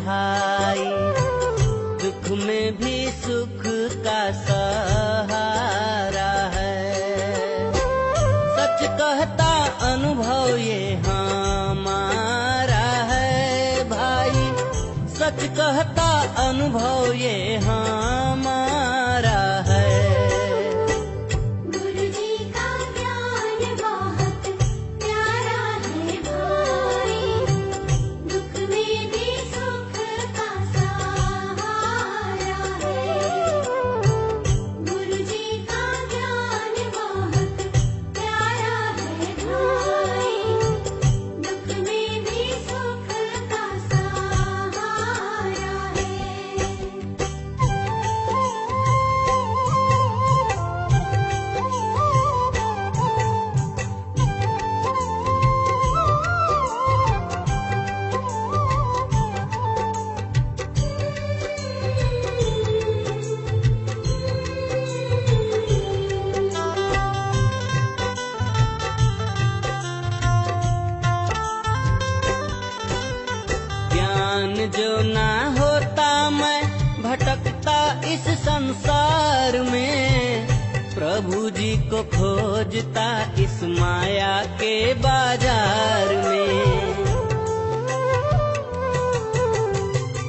भाई, दुख में भी सुख का सहारा है। सच कहता अनुभव ये हमारा है भाई, सच कहता अनुभव ये हमारा है। जो ना होता मैं भटकता इस संसार में, प्रभु जी को खोजता इस माया के बाजार में।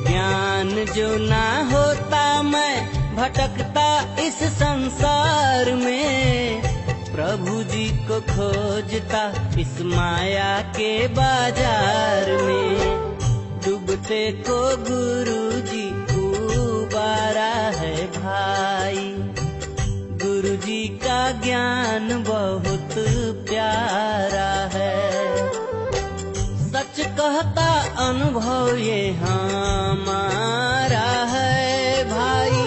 ज्ञान जो ना होता मैं भटकता इस संसार में, प्रभु जी को खोजता इस माया के बाजार में। डूबते को गुरु जी उबारा है भाई, गुरु जी का ज्ञान बहुत प्यारा है। सच कहता अनुभव ये हमारा है भाई,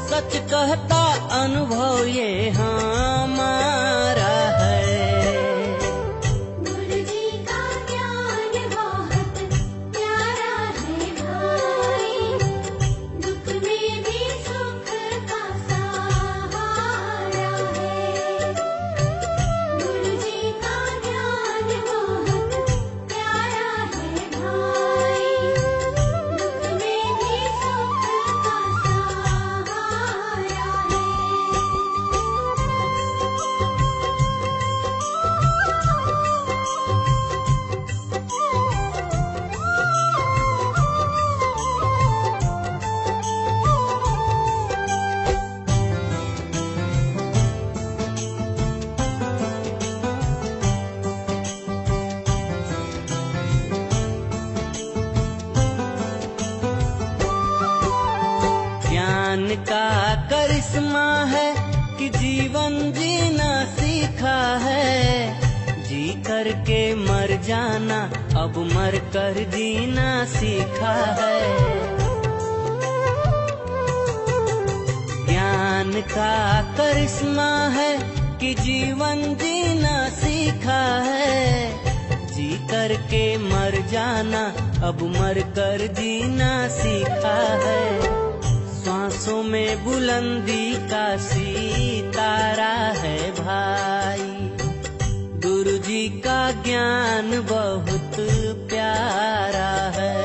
सच कहता अनुभव ये हमारा है। ज्ञान का करिश्मा है कि जीवन जीना सीखा है, जी करके मर जाना अब मर कर जीना सीखा है। ज्ञान का करिश्मा है कि जीवन जीना सीखा है, जी करके मर जाना अब मर कर जीना सीखा है। सांसों में बुलंदी का सितारा है भाई, गुरु जी का ज्ञान बहुत प्यारा है।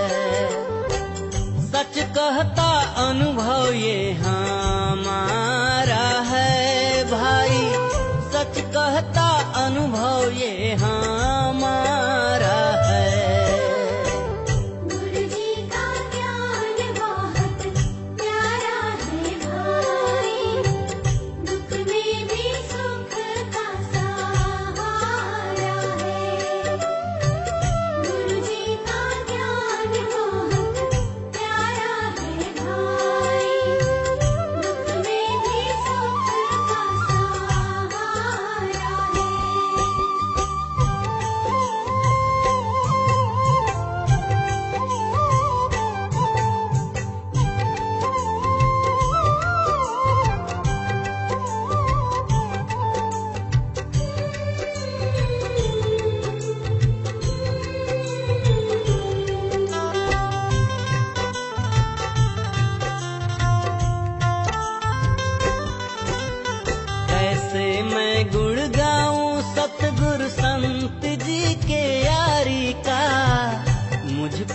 सच कहता अनुभव ये हमारा है भाई, सच कहता अनुभव ये हमारा है। गुरु जी का ज्ञान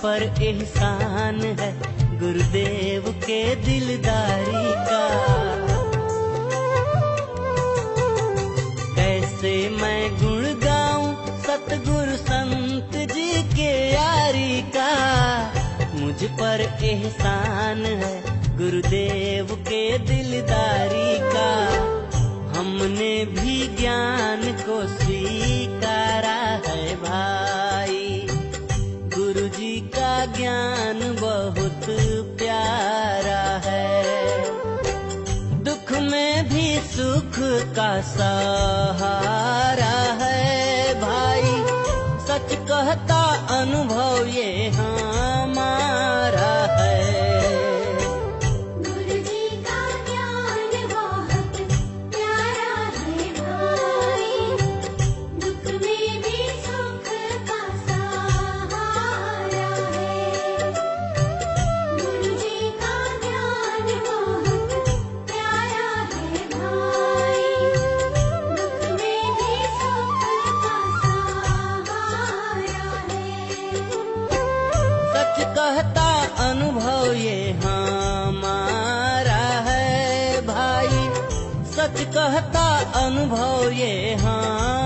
पर एहसान है गुरुदेव के दिलदारी का। कैसे मैं गुण गाऊं सतगुरु संत जी के यारी का। मुझ पर एहसान है गुरुदेव के दिलदारी का। हमने भी ज्ञान को स्वीकारा है भाई, गुरु जी का ज्ञान बहुत प्यारा है। दुख में भी सुख का सहारा है भाई, सच कहता अनुभव ये हमारा है। गुरु जी का ज्ञान बहुत प्यारा है भाई, दुख में भी सुख का सहारा है। गुरु जी का ज्ञान बहुत प्यारा है भाई, दुख में भी सुख का सहारा है। सच कहता अनुभव ये हमारा है भाई, सच कहता अनुभव ये हमारा